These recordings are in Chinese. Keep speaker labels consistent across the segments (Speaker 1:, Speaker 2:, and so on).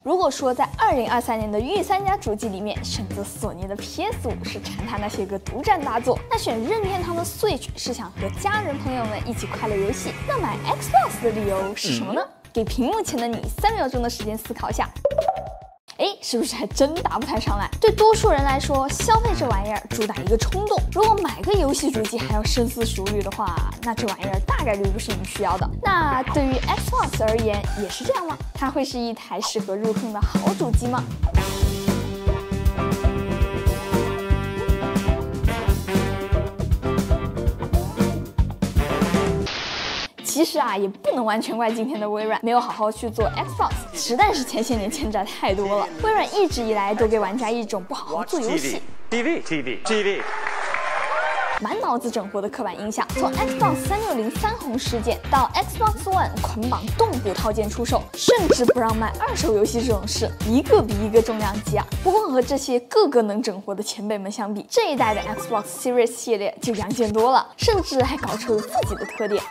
Speaker 1: 如果说在2023年的御三家主机里面选择索尼的 PS5是馋它那些个独占大作，那选任天堂的 Switch 是想和家人朋友们一起快乐游戏，那买 Xbox 的理由是什么呢？给屏幕前的你3秒钟的时间思考一下。是不是还真答不太上来？对多数人来说，消费这玩意儿主打一个冲动。如果买个游戏主机还要深思熟虑的话，那这玩意儿大概率不是你需要的。那对于 Xbox 而言也是这样吗？它会是一台适合入坑的好主机吗？其实也不能完全怪今天的微软没有好好去做 Xbox， 实在是前些年欠债太多了。微软一直以来都给玩家一种不好好做游戏、TV 满脑子整活的刻板印象。从 Xbox 3603红事件到 Xbox One 捆绑动捕套件出售，甚至不让卖2手游戏这种事，一个比一个重量级啊！不过和这些个个能整活的前辈们相比，这一代的 Xbox Series 系列就阳间多了，甚至还搞出了自己的特点。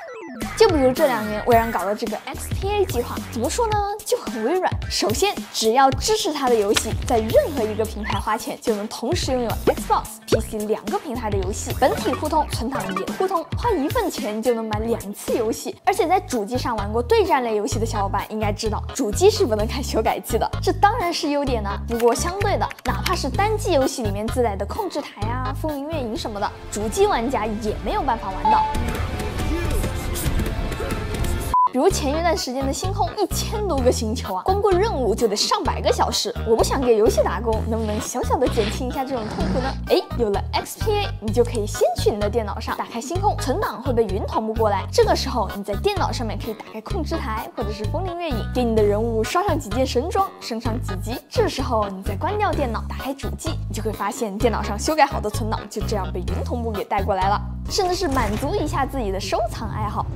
Speaker 1: 就比如这2年微软搞的这个 XPA 计划，怎么说呢，就很微软。首先，只要支持它的游戏，在任何一个平台花钱就能同时拥有 Xbox、PC2个平台的游戏，本体互通，存档也互通，花1份钱就能买2次游戏。而且在主机上玩过对战类游戏的小伙伴应该知道，主机是不能开修改器的，这当然是优点呢。不过相对的，哪怕是单机游戏里面自带的控制台风铃月影什么的，主机玩家也没有办法玩到。比如前一段时间的星空，1000多个星球光过任务就得上百个小时。我不想给游戏打工，能不能小小的减轻一下这种痛苦呢？有了 XPA， 你就可以先去你的电脑上打开星空，存档会被云同步过来。这个时候你在电脑上面可以打开控制台或者是风铃月影，给你的人物刷上几件神装，升上几级。这时候你再关掉电脑，打开主机，你就会发现电脑上修改好的存档就这样被云同步给带过来了，甚至是满足一下自己的收藏爱好。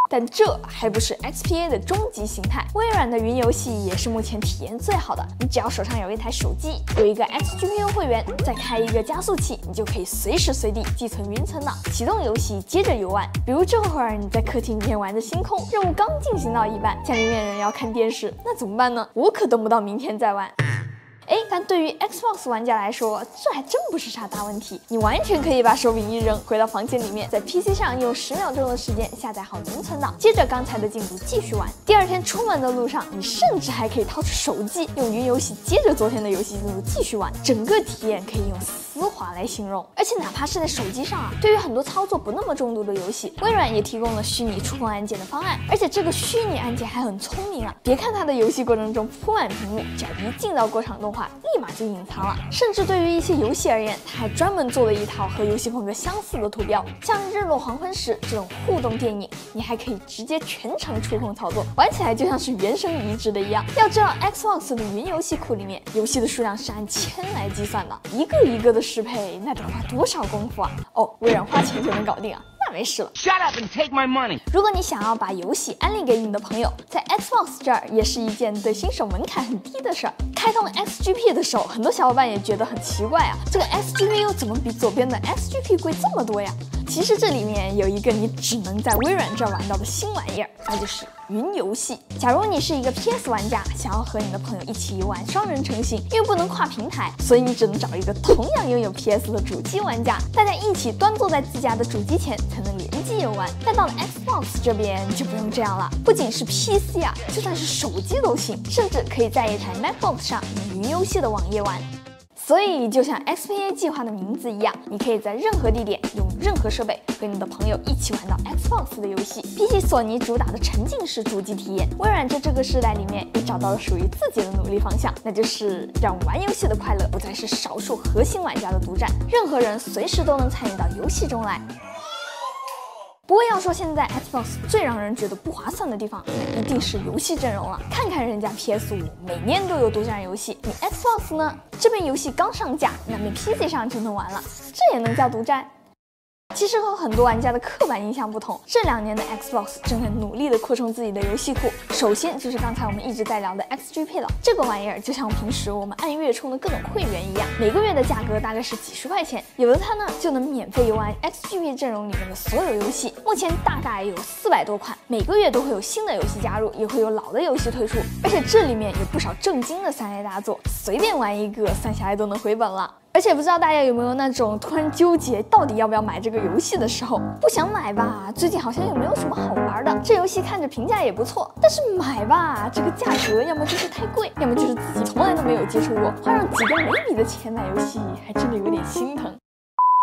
Speaker 1: 但这还不是 XPA 的终极形态，微软的云游戏也是目前体验最好的。你只要手上有一台手机，有一个 XGPU 会员，再开一个加速器，你就可以随时随地寄存云存档，启动游戏，接着游玩。比如这会儿你在客厅里面玩着星空，任务刚进行到一半，家里面人要看电视，那怎么办呢？我可等不到明天再玩。但对于 Xbox 玩家来说，这还真不是啥大问题。你完全可以把手柄一扔，回到房间里面，在 PC 上用10秒钟的时间下载好云存档，接着刚才的进度继续玩。第2天出门的路上，你甚至还可以掏出手机，用云游戏接着昨天的游戏进度继续玩。整个体验可以用丝滑来形容。而且哪怕是在手机上对于很多操作不那么重度的游戏，微软也提供了虚拟触控按键的方案。而且这个虚拟按键还很聪明别看它的游戏过程中铺满屏幕，只要一进到过场动画，立马就隐藏了。甚至对于一些游戏而言，它还专门做了一套和游戏风格相似的图标，像《日落黄昏时》这种互动电影，你还可以直接全程触控操作，玩起来就像是原生移植的一样。要知道 Xbox 的云游戏库里面，游戏的数量是按1000来计算的，一个一个的适配，那得花多少功夫微软花钱就能搞定那没事了。
Speaker 2: Shut up and take my money。
Speaker 1: 如果你想要把游戏安利给你的朋友，在 Xbox 这儿也是一件对新手门槛很低的事儿。开通 XGP 的时候，很多小伙伴也觉得很奇怪这个 XGPU 怎么比左边的 XGP 贵这么多呀？其实这里面有一个你只能在微软这儿玩到的新玩意儿，那就是云游戏。假如你是一个 PS 玩家，想要和你的朋友一起玩双人成行，因为不能跨平台，所以你只能找一个同样拥有 PS 的主机玩家，大家一起端坐在自家的主机前才能联机游玩。但到了 Xbox 这边就不用这样了，不仅是 PC就算是手机都行，甚至可以在一台 MacBook 上用云游戏的网页玩。所以就像 XPA 计划的名字一样，你可以在任何地点用任何设备和你的朋友一起玩到 Xbox 的游戏。比起索尼主打的沉浸式主机体验，微软在这个时代里面也找到了属于自己的努力方向，那就是让玩游戏的快乐不再是少数核心玩家的独占，任何人随时都能参与到游戏中来。不过要说现在 Xbox 最让人觉得不划算的地方，那一定是游戏阵容了。看看人家 PS5 每年都有独占游戏，你 Xbox 呢？这边游戏刚上架，那边 PC 上就能玩了，这也能叫独占？其实和很多玩家的刻板印象不同，这2年的 Xbox 正在努力的扩充自己的游戏库。首先就是刚才我们一直在聊的 XGP 了，这个玩意儿就像平时我们按月充的各种会员一样，每个月的价格大概是几十块钱，有了它呢就能免费游玩 XGP 阵容里面的所有游戏。目前大概有400多款，每个月都会有新的游戏加入，也会有老的游戏退出，而且这里面有不少正经的3A 大作，随便玩一个算下来都能回本了。而且不知道大家有没有那种突然纠结到底要不要买这个游戏的时候，不想买吧，最近好像也没有什么好玩的，这游戏看着评价也不错，但是买吧，这个价格要么就是太贵，要么就是自己从来都没有接触过，花上几个没笔的钱买游戏，还真的有点心疼。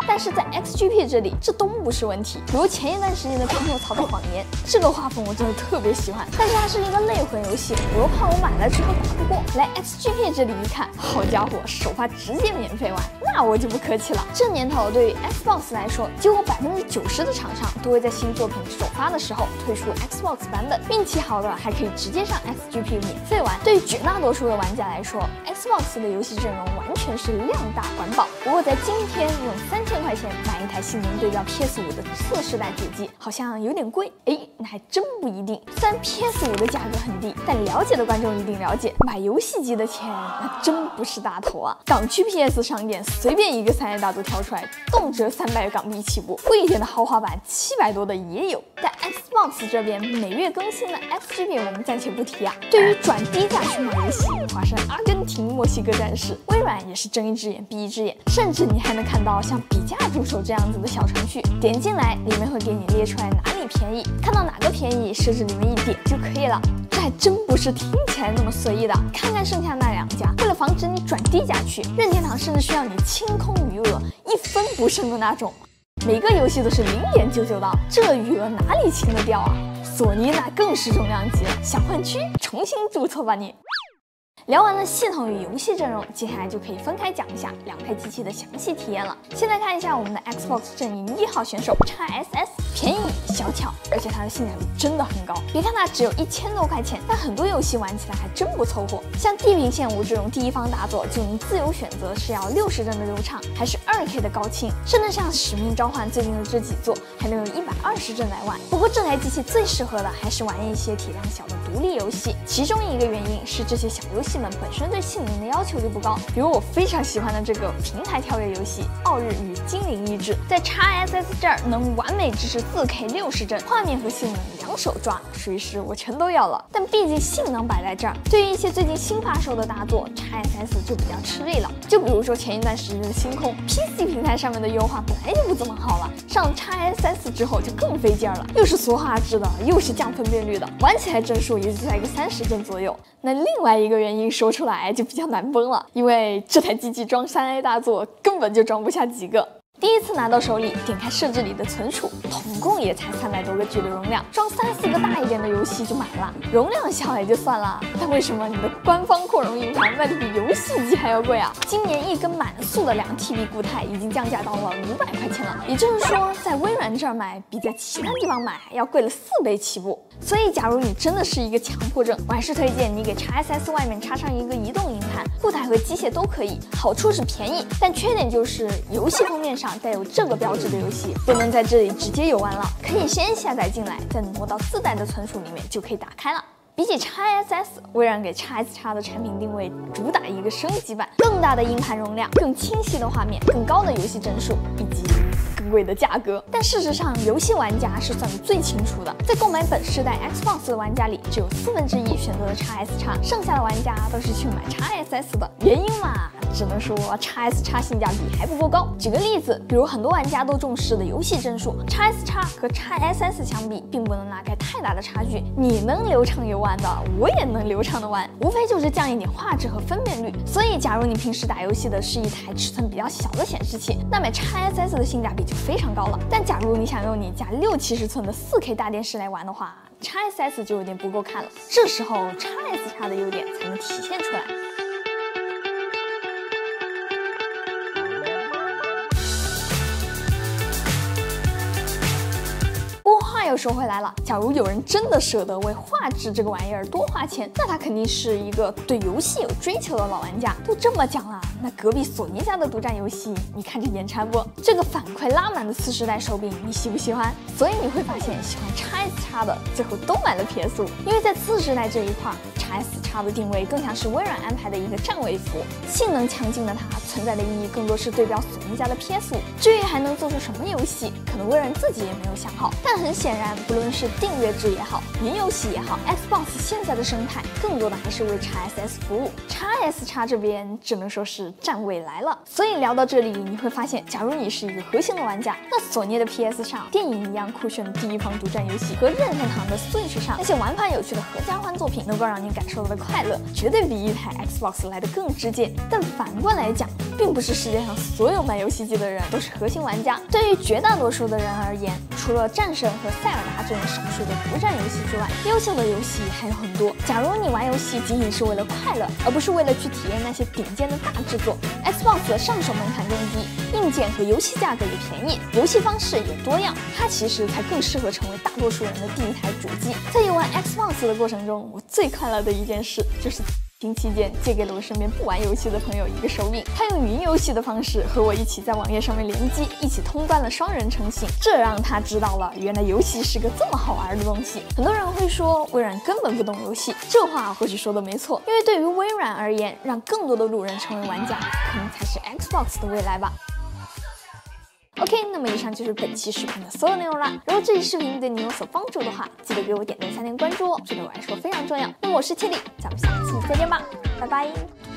Speaker 1: 但是在 XGP 这里，这都不是问题。比如前一段时间的《匹诺曹的谎言》，这个画风我真的特别喜欢，但是它是一个类魂游戏，我又怕我买了之后打不过。来 XGP 这里一看，好家伙，首发直接免费玩，那我就不客气了。这年头对于 Xbox 来说，几乎90%的厂商都会在新作品首发的时候推出 Xbox 版本，运气好的还可以直接上 XGP 免费玩。对于绝大多数的玩家来说 ，Xbox 的游戏阵容完全是量大管饱。不过在今天用3000块钱买一台性能对标 PS5 的次世代主机，好像有点贵。那还真不一定。虽然 PS5 的价格很低，但了解的观众一定了解，买游戏机的钱那真不是大头啊！港区 PS 商店随便一个3A 大作挑出来，动辄300港币起步，贵一点的豪华版700多的也有。但 Xbox 这边每月更新的 XGP 我们暂且不提啊。对于转低价去买游戏，华生阿根廷墨西哥战士，微软也是睁一只眼闭一只眼，甚至你还能看到像比价助手这样子的小程序，点进来里面会给你列出来哪里便宜，看到哪个便宜，设置里面一点就可以了。这还真不是听起来那么随意的。看看剩下那2家，为了防止你转低价去，任天堂甚至需要你清空余额，1分不剩的那种。每个游戏都是0.99刀，这余额哪里清得掉啊？索尼那更是重量级了，想换区重新注册吧你。聊完了系统与游戏阵容，接下来就可以分开讲一下2台机器的详细体验了。先来看一下我们的 Xbox 阵营1号选手 XSS， 便宜小巧，而且它的性价比真的很高。别看它只有1000多块钱，但很多游戏玩起来还真不凑合。像《地平线5》这种第一方大作，就能自由选择是要60帧的流畅，还是2K 的高清，甚至像《使命召唤》最近的这几作，还能有120帧来玩。不过这台机器最适合的还是玩一些体量小的独立游戏，其中一个原因是这些小游戏们本身对性能的要求就不高。比如我非常喜欢的这个平台跳跃游戏《奥日与精灵意志》，在 XSS 这儿能完美支持4K 60帧，画面和性能两手抓，属于是我全都要了。但毕竟性能摆在这儿，对于一些最近新发售的大作 ，XSS 就比较吃力了。就比如说前一段时间的星空 ，PC 平台上面的优化本来就不怎么好了，上了 XSS 之后就更费劲了，又是缩画质的，又是降分辨率的，玩起来帧数也就在一个30帧左右。那另外一个原因说出来就比较难崩了，因为这台机器装3A 大作根本就装不下几个。第一次拿到手里，点开设置里的存储，统共也才300多个 G 的容量，装3、4个大一点的游戏就满了。容量小也就算了，但为什么你的官方扩容硬盘卖的比游戏机还要贵啊？今年一根满速的2TB 固态已经降价到了500块钱了，也就是说，在微软这儿买比在其他地方买要贵了4倍起步。所以，假如你真的是一个强迫症，我还是推荐你给 XSS 外面插上一个移动硬盘，固态和机械都可以。好处是便宜，但缺点就是游戏封面上带有这个标志的游戏不能在这里直接游玩了，可以先下载进来，再挪到自带的存储里面就可以打开了。比起 XSS， 微软给 XSX 的产品定位主打一个升级版，更大的硬盘容量、更清晰的画面、更高的游戏帧数以及更贵的价格。但事实上，游戏玩家是算得最清楚的，在购买本世代 Xbox 的玩家里，只有1/4选择了 XSX， 剩下的玩家都是去买 XSS 的。原因嘛，只能说 XSX 性价比还不够高。举个例子，比如很多玩家都重视的游戏帧数 ，XSX 和 XSS 相比，并不能拉开太大的差距。你能流畅游玩的，我也能流畅的玩，无非就是降一点画质和分辨率。所以，假如你平时打游戏的是一台尺寸比较小的显示器，那买 XSS 的性价比就非常高了。但假如你想用你家60-70寸的4K 大电视来玩的话，XSS 就有点不够看了。这时候 XSX 的优点才能体现出来。又说回来了，假如有人真的舍得为画质这个玩意儿多花钱，那他肯定是一个对游戏有追求的老玩家。都这么讲了，那隔壁索尼家的独占游戏，你看着眼馋不？这个反馈拉满的次世代手柄，你喜不喜欢？所以你会发现，喜欢 XSX 的最后都买了 PS5，因为在次世代这一块，XSX 的定位更像是微软安排的一个站位服务，性能强劲的它存在的意义更多是对标索尼家的 PS5。至于还能做出什么游戏，可能微软自己也没有想好。但很显然，不论是订阅制也好，云游戏也好 ，Xbox 现在的生态更多的还是为 XSS 服务。XSX 这边只能说是站位来了。所以聊到这里，你会发现，假如你是一个核心的玩家，那索尼的 PS 上电影一样酷炫的第一方独占游戏，和任天堂的 Switch 上那些玩法有趣的合家欢作品，能够让你感受到的快乐，绝对比一台 Xbox 来得更直接。但反过来讲，并不是世界上所有买游戏机的人都是核心玩家。对于绝大多数的人而言，除了战神和塞尔达这种少数的独占游戏之外，优秀的游戏还有很多。假如你玩游戏仅仅是为了快乐，而不是为了去体验那些顶尖的大制作， Xbox 的上手门槛更低，硬件和游戏价格也便宜，游戏方式也多样，它其实才更适合成为大多数人的第一台主机。在游玩 Xbox 的过程中，我最快乐的一件事就是疫情期间借给了我身边不玩游戏的朋友一个手柄，他用云游戏的方式和我一起在网页上面联机，一起通关了双人成行，这让他知道了原来游戏是个这么好玩的东西。很多人会说微软根本不懂游戏，这话或许说的没错，因为对于微软而言，让更多的路人成为玩家，可能才是 Xbox 的未来吧。OK， 那么以上就是本期视频的所有内容啦。如果这期视频对你有所帮助的话，记得给我点赞、3连关注哦，这对我来说非常重要。那么我是Tilly，咱们下期再见吧，拜拜。